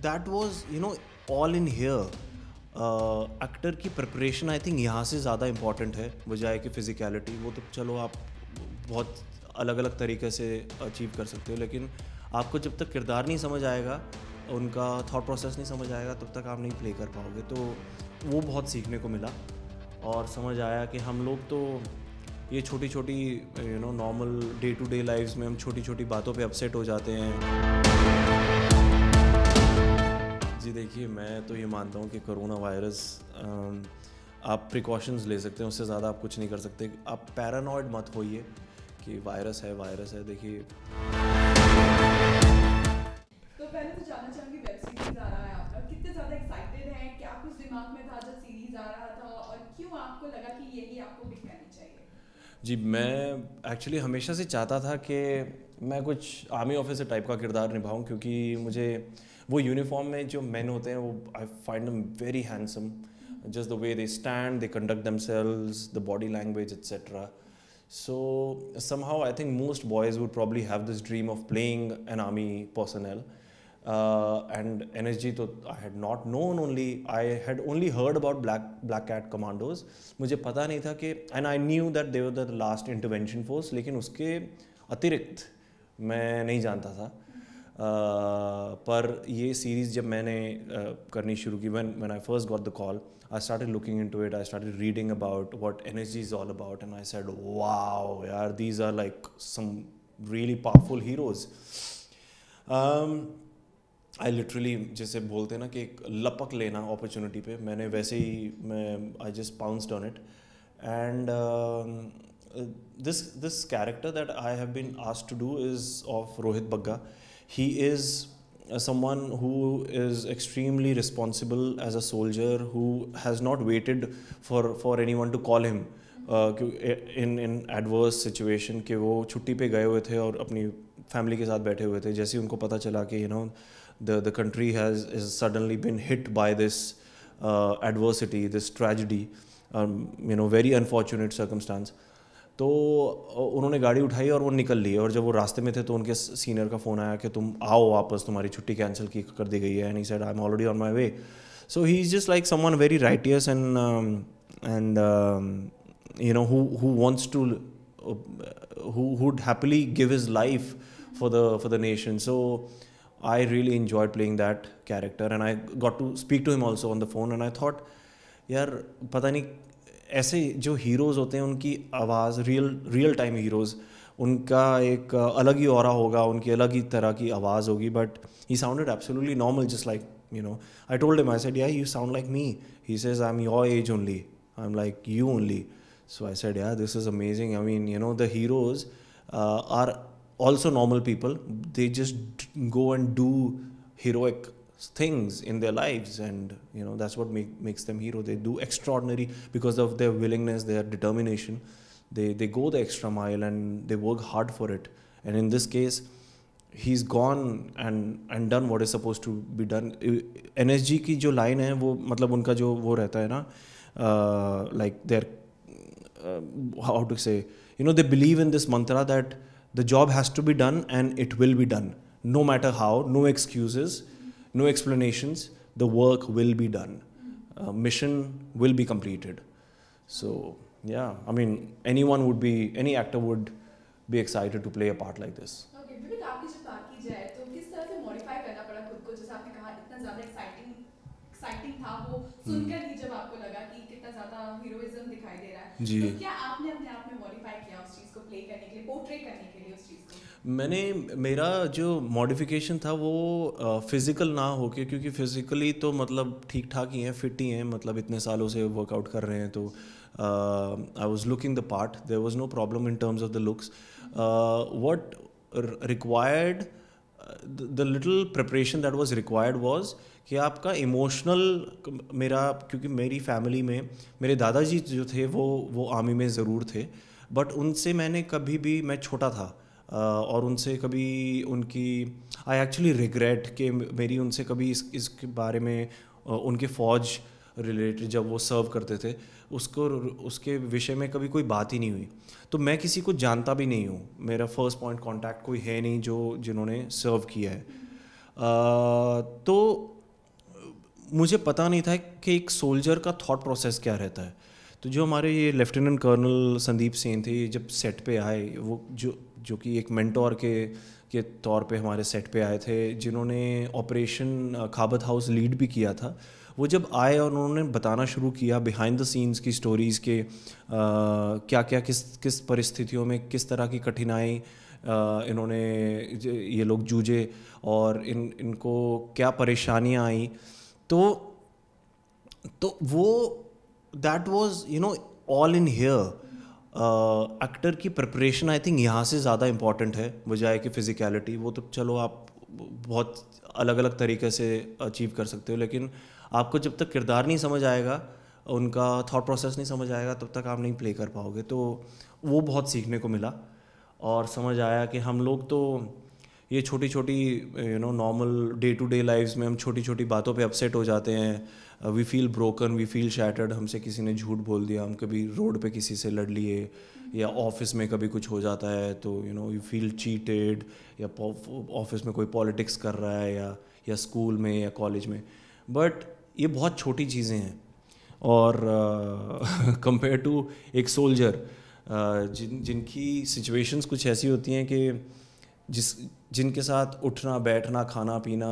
That was all in here. Actor की preparation I think यहाँ से ज़्यादा इम्पॉर्टेंट है बजाय कि फ़िज़िकलिटी. वो तो चलो आप बहुत अलग अलग तरीके से अचीव कर सकते हो, लेकिन आपको जब तक किरदार नहीं समझ आएगा, उनका थॉट प्रोसेस नहीं समझ आएगा, तब तक आप नहीं प्ले कर पाओगे. तो वो बहुत सीखने को मिला और समझ आया कि हम लोग तो ये छोटी छोटी normal day to day lifes में हम छोटी छोटी बातों पे अपसेट हो जाते हैं. जी देखिए, मैं तो ये मानता हूँ कि कोरोना वायरस आप प्रिकॉशंस ले सकते हैं, उससे ज़्यादा आप कुछ नहीं कर सकते. आप पैरानॉइड मत होइए कि वायरस है. देखिए, तो पहले तो जानना चाहूंगी, वेब सीरीज आ रहा है आपका, कितने ज्यादा एक्साइटेड हैं? क्या कुछ दिमाग में था जब सीरीज आ रहा था, और क्यों आपको लगा कि यही आपको पिक करनी चाहिए? जी मैं एक्चुअली हमेशा से चाहता था कि मैं कुछ आर्मी ऑफिसर टाइप का किरदार निभाऊं, क्योंकि मुझे वो यूनिफॉर्म में जो मेन होते हैं वो I find them very handsome. just the way they stand, they conduct themselves, the body language, etc. So somehow I think most boys would probably have this dream of playing an army personnel. And NSG तो I had not known, only I had only heard about Black Cat Commandos. मुझे पता नहीं था कि, and I knew that they were the last intervention force, लेकिन उसके अतिरिक्त मैं नहीं जानता था. पर ये सीरीज़ जब मैंने करनी शुरू की, when I first got the call, I started looking into it. I started reading about what NSG is all about, and I said, wow, yaar, these are like some really powerful heroes. I literally, जैसे बोलते हैं ना कि एक लपक लेना opportunity पे, मैंने वैसे ही मैं I just pounced on it. And this character that I have been asked to do is of Rohit Bagga. He is someone who is extremely responsible as a soldier, who has not waited for anyone to call him in adverse situation. कि वो छुट्टी पे गए हुए थे और अपनी family के साथ बैठे हुए थे. जैसे ही उनको पता चला कि the country has suddenly been hit by this adversity, this tragedy, very unfortunate circumstance. तो उन्होंने गाड़ी उठाई और वो निकल लिए, और जब वो रास्ते में थे तो उनके सीनियर का फ़ोन आया कि तुम आओ वापस, तुम्हारी छुट्टी कैंसिल की कर दी गई है. And he said I am already on my way. So he is just like someone very righteous and who wants to who would happily give his life for the nation. So I really enjoyed playing that character, and I got to speak to him also on the phone, and I thought, यार पता नहीं, ऐसे जो heroes होते हैं उनकी आवाज़, real time heroes, उनका एक अलग ही ऑरा होगा, उनकी अलग ही तरह की आवाज़ होगी. But he sounded absolutely normal, just like I told him, I said, yeah, you sound like me. He says, I'm your age only. I'm like, you only. So I said, yeah, this is amazing. I mean, the heroes are also normal people. They just go and do heroic things in their lives, and that's what makes them hero. They do extraordinary because of their willingness, their determination. They go the extra mile and they work hard for it. And in this case, he's gone and done what is supposed to be done. NSG की जो line है वो, मतलब उनका जो वो रहता है ना, like their how to say, they believe in this mantra that the job has to be done and it will be done, no matter how. No excuses, no explanations. The work will be done. Mission will be completed. So yeah, I mean, any actor would be excited to play a part like this. Okay, Vivek, आपकी जब बात की जाए तो किस तरह से modify करना पड़ा खुद को? जैसे आपने कहा इतना ज्यादा एक्साइटिंग था वो सुनकर ही, जब आपको लगा कि कितना ज्यादा हीरोइज्म दिखाई दे रहा है, जी. तो क्या आपने अपने आप में मॉडिफाई किया उस चीज को प्ले करने के लिए, पोर्ट्रे करने के लिए उस चीज को? मेरा जो मॉडिफिकेशन था वो फिज़िकल ना होके, क्योंकि फिज़िकली तो मतलब ठीक ठाक ही हैं, फिट ही हैं, मतलब इतने सालों से वर्कआउट कर रहे हैं. तो I was looking the part. There was no problem in terms of the looks. What required, the little preparation that was required was कि आपका इमोशनल, क्योंकि मेरी फैमिली में मेरे दादाजी जो थे वो आर्मी में ज़रूर थे, बट उनसे मैंने कभी भी, मैं छोटा था और उनसे कभी उनकी, आई एक्चुअली रिग्रेट कि मेरी उनसे कभी इसके बारे में, उनके फ़ौज रिलेटेड जब वो सर्व करते थे उसके विषय में कभी कोई बात ही नहीं हुई. तो मैं किसी को जानता भी नहीं हूँ, मेरा फर्स्ट पॉइंट कांटेक्ट कोई है नहीं जिन्होंने सर्व किया है. तो मुझे पता नहीं था कि एक सोल्जर का थॉट प्रोसेस क्या रहता है। तो जो हमारे ये लेफ्टिनेंट कर्नल संदीप सेन थे, जब सेट पे आए, वो जो कि एक मेंटोर के तौर पे हमारे सेट पे आए थे, जिन्होंने ऑपरेशन खाबत हाउस लीड भी किया था, वो जब आए और उन्होंने बताना शुरू किया बिहाइंड द सीन्स की स्टोरीज़ के क्या क्या किस परिस्थितियों में किस तरह की कठिनाई इन्होंने ये लोग जूझे और इनको क्या परेशानियां आई, तो वो that was all in here. Actor की प्रिपरेशन आई थिंक यहाँ से ज़्यादा इम्पॉर्टेंट है बजाय कि फ़िज़िकलिटी। वो तो चलो आप बहुत अलग अलग तरीके से अचीव कर सकते हो, लेकिन आपको जब तक किरदार नहीं समझ आएगा, उनका थॉट प्रोसेस नहीं समझ आएगा, तब तक आप नहीं प्ले कर पाओगे। तो वो बहुत सीखने को मिला और समझ आया कि हम लोग तो ये छोटी छोटी normal day to day lifes में हम छोटी छोटी बातों पे अपसेट हो जाते हैं। We feel broken, we feel shattered. हमसे किसी ने झूठ बोल दिया, हम कभी रोड पे किसी से लड़ लिए, या ऑफिस में कभी कुछ हो जाता है तो यू फील चीटेड, या ऑफिस में कोई पॉलिटिक्स कर रहा है, या स्कूल में या कॉलेज में। बट ये बहुत छोटी चीज़ें हैं, और कंपेयर टू एक सोल्जर जिनकी सिचुएशंस कुछ ऐसी होती हैं कि जिनके साथ उठना बैठना खाना पीना,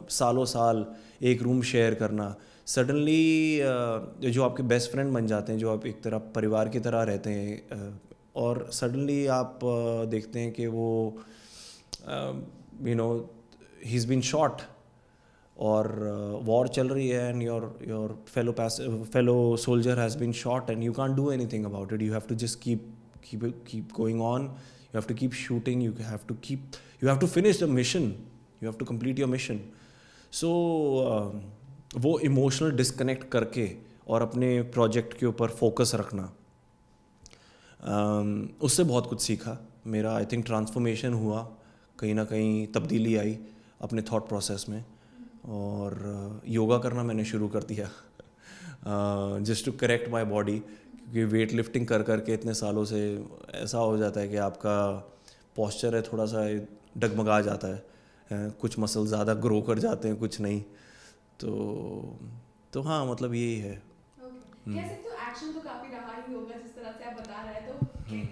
सालों साल एक रूम शेयर करना, सडनली जो आपके बेस्ट फ्रेंड बन जाते हैं, जो आप एक तरह परिवार की तरह रहते हैं, और सडनली आप देखते हैं कि वो ही इज़ बीन शॉट, और वॉर चल रही है, and your fellow soldier has been shot and you can't do anything about it. You have to just keep going on, you have to keep shooting, you have to finish the mission, you have to complete your mission. So वो emotional disconnect करके और अपने project के ऊपर focus रखना, उससे बहुत कुछ सीखा। मेरा आई थिंक ट्रांसफॉर्मेशन हुआ, कहीं ना कहीं तब्दीली आई अपने थॉट प्रोसेस में, और योगा करना मैंने शुरू कर दिया just to correct my body, क्योंकि वेट लिफ्टिंग कर करके इतने सालों से ऐसा हो जाता है कि आपका पॉस्चर है थोड़ा सा डगमगा जाता है, कुछ मसल ज़्यादा ग्रो कर जाते हैं, कुछ नहीं। तो हाँ, मतलब यही है। कह सकते हो एक्शन तो काफी रहा ही होगा जिस तरह से आप बता रहे हैं, तो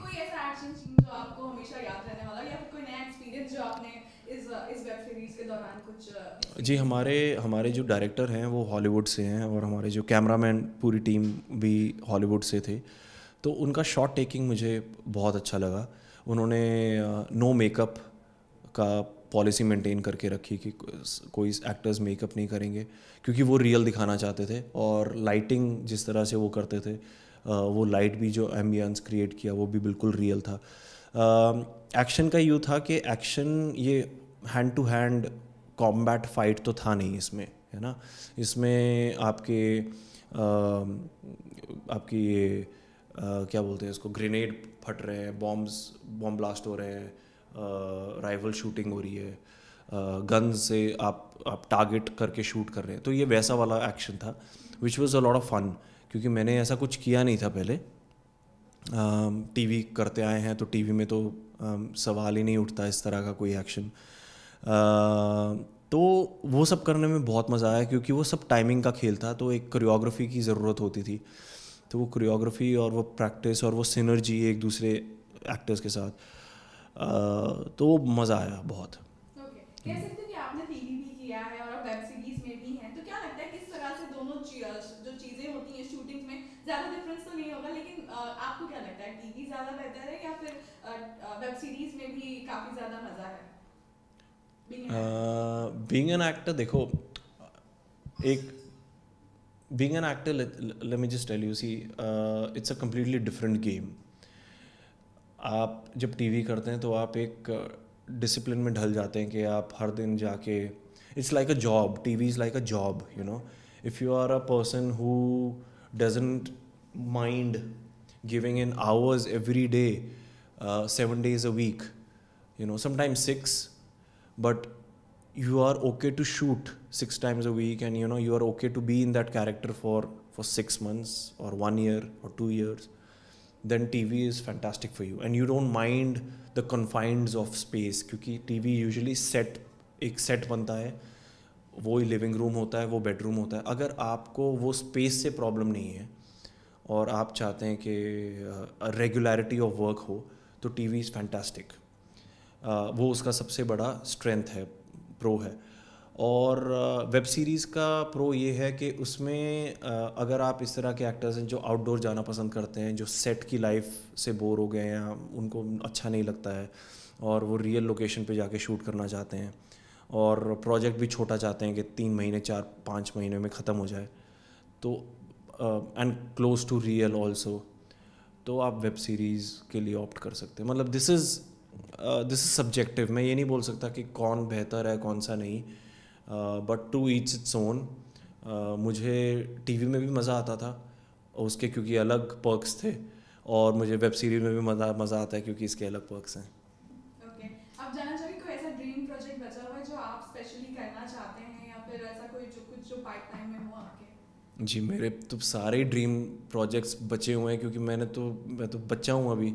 कोई ऐसा एक्शन सीन जो आपको हमेशा याद रहने वाला, या फिर कोई नया एक्सपीरियंस जो आपने इस वेब सीरीज के दौरान कुछ? जी, हमारे जो डायरेक्टर हैं वो हॉलीवुड से हैं, और हमारे जो कैमरामैन पूरी टीम भी हॉलीवुड से थे, तो उनका शॉट टेकिंग मुझे बहुत अच्छा लगा। उन्होंने नो मेकअप का पॉलिसी मेंटेन करके रखी कि कोई एक्टर्स मेकअप नहीं करेंगे, क्योंकि वो रियल दिखाना चाहते थे। और लाइटिंग जिस तरह से वो करते थे, वो लाइट भी जो एम्बियंस क्रिएट किया वो भी बिल्कुल रियल था। एक्शन का यूँ था कि एक्शन ये hand to hand combat fight तो था नहीं इसमें, है ना। इसमें आपकी ये क्या बोलते हैं इसको, ग्रेनेड फट रहे हैं, बॉम्ब ब्लास्ट हो रहे हैं, राइवल शूटिंग हो रही है, गन से आप टारगेट करके शूट कर रहे हैं। तो ये वैसा वाला एक्शन था which was a lot of fun, क्योंकि मैंने ऐसा कुछ किया नहीं था पहले। टीवी करते आए हैं तो टीवी में तो सवाल ही नहीं उठता इस तरह का कोई एक्शन। तो वो सब करने में बहुत मज़ा आया, क्योंकि वो सब टाइमिंग का खेल था, तो एक कोरियोग्राफी की ज़रूरत होती थी। तो वो कोरियोग्राफी और वो प्रैक्टिस और वो सिनर्जी एक दूसरे एक्टर्स के साथ, तो मज़ा आया बहुत। कह सकते हैं कि आपने टीवी भी किया है और वेब सीरीज में भी हैं, तो क्या लगता है किस तरह से दोनों जो चीज़ें होती हैं शूटिंग में, ज़्यादा डिफरेंस तो नहीं होगा, लेकिन आपको क्या लगता है टीवी ज़्यादा बेहतर है या फिर वेब सीरीज में भी काफ़ी ज़्यादा मज़ा है बीइंग एन एक्टर? देखो, being an actor, let me just tell you, see it's a completely different game. आप जब टीवी करते हैं तो आप एक डिसिप्लिन में ढल जाते हैं कि आप हर दिन जाके, it's like a job, TV is like a job, you know. If you are a person who doesn't mind giving in hours every day, 7 days a week, sometimes 6, but you are okay to shoot 6 times a week, and you are okay to be in that character for 6 months or 1 year or 2 years, then TV is fantastic for you, and you don't mind the confines of space, क्योंकि TV usually एक set बनता है, वही living room होता है, वो bedroom होता है। अगर आपको वो स्पेस से प्रॉब्लम नहीं है और आप चाहते हैं कि रेगुलरिटी ऑफ वर्क हो, तो टीवी इज़ फैंटास्टिक। वो उसका सबसे बड़ा स्ट्रेंथ है, प्रो है। और वेब सीरीज़ का प्रो ये है कि उसमें अगर आप इस तरह के एक्टर्स हैं जो आउटडोर जाना पसंद करते हैं, जो सेट की लाइफ से बोर हो गए हैं, उनको अच्छा नहीं लगता है और वो रियल लोकेशन पे जाके शूट करना चाहते हैं, और प्रोजेक्ट भी छोटा चाहते हैं कि 3 महीने 4-5 महीने में ख़त्म हो जाए, तो and close to real also, तो आप वेब सीरीज़ के लिए ऑप्ट कर सकते हैं। मतलब दिस इज़ सब्जेक्टिव। मैं ये नहीं बोल सकता कि कौन बेहतर है कौन सा नहीं, but to each its own. मुझे टीवी में भी मज़ा आता था उसके, क्योंकि अलग पर्क्स थे, और मुझे वेब सीरीज में भी मज़ा आता है क्योंकि इसके अलग पर्क्स हैं। ओके, आप जानना चाहोगे कोई ऐसा ड्रीम प्रोजेक्ट बचा हुआ है जो आप स्पेशली करना चाहते हैं, या फिर ऐसा कोई जो पाइपलाइन में हो आपके? जी, मेरे तो सारे ड्रीम प्रोजेक्ट्स बचे हुए हैं, क्योंकि मैं तो बच्चा हूँ अभी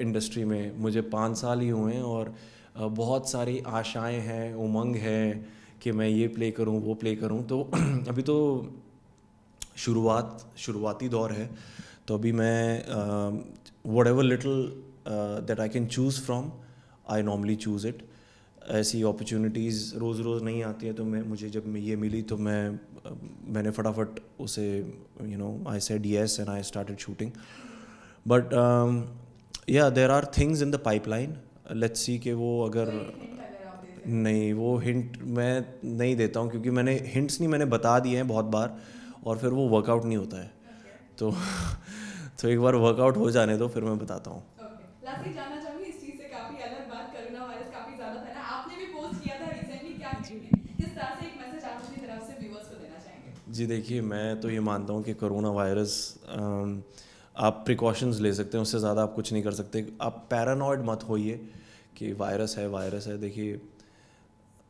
इंडस्ट्री में। मुझे 5 साल ही हुए हैं और बहुत सारी आशाएं हैं, उमंग है कि मैं ये प्ले करूँ वो प्ले करूँ। तो अभी तो शुरुआती दौर है, तो अभी मैं what ever little that I can choose from, I normally choose it. ऐसी अपॉर्चुनिटीज़ रोज़ रोज़ नहीं आती है, तो मुझे जब ये मिली तो मैंने फटाफट उसे I said yes and I started shooting. But yeah there are things in the pipeline, let's see कि वो अगर नहीं, वो हिंट मैं नहीं देता हूँ, क्योंकि मैंने बता दिए हैं बहुत बार और फिर वो वर्कआउट नहीं होता है। तो तो एक बार वर्कआउट हो जाने दो, फिर मैं बताता हूँ। लास्टली जानना चाहूंगी, इस चीज से काफी अलग बात, कोरोना वायरस काफी ज्यादा फैला, आपने भी पोस्ट किया था रिसेंटली, क्या कहेंगे, किस तरह से एक मैसेज आप अपनी तरफ से व्यूअर्स को देना चाहेंगे? जी देखिए, मैं तो ये मानता हूँ कि कोरोना वायरस आप प्रिकॉशंस ले सकते हैं, उससे ज़्यादा आप कुछ नहीं कर सकते। आप पैरानॉइड मत होइए कि वायरस है। देखिए,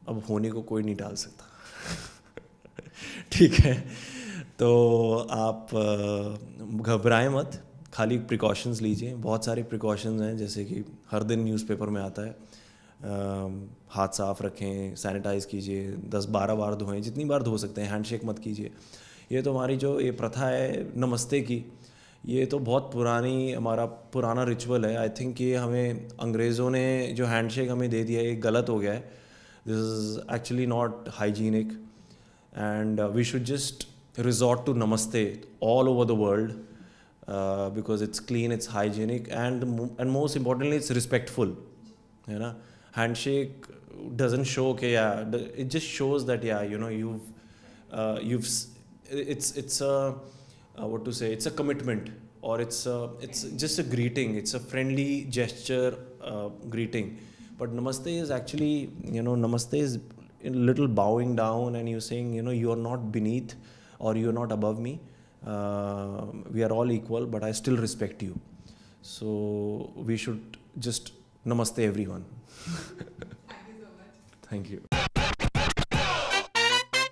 अब होने को कोई नहीं टाल सकता। ठीक है, तो आप घबराएं मत, खाली प्रिकॉशंस लीजिए। बहुत सारे प्रिकॉशंस हैं, जैसे कि हर दिन न्यूज़पेपर में आता है, हाथ साफ़ रखें, सैनिटाइज़ कीजिए, 10-12 बार धोएं, जितनी बार धो सकते हैं। हैंडशेक मत कीजिए। ये तो हमारी जो ये प्रथा है नमस्ते की, ये तो बहुत हमारा पुराना रिचुअल है। आई थिंक ये हमें अंग्रेज़ों ने जो हैंडशेक हमें दे दिया है, ये गलत हो गया है। This is actually not hygienic, and we should just resort to namaste all over the world, because it's clean, it's hygienic, and most importantly it's respectful, you know. Handshake doesn't show okay, yeah, it just shows that it's a what to say, it's a commitment, or it's just a greeting, it's a friendly gesture, greeting. But namaste is actually, namaste is a little bowing down, and you're saying, you are not beneath or you're not above me. We are all equal, but I still respect you. So we should just namaste everyone. Thank you so much. Thank you.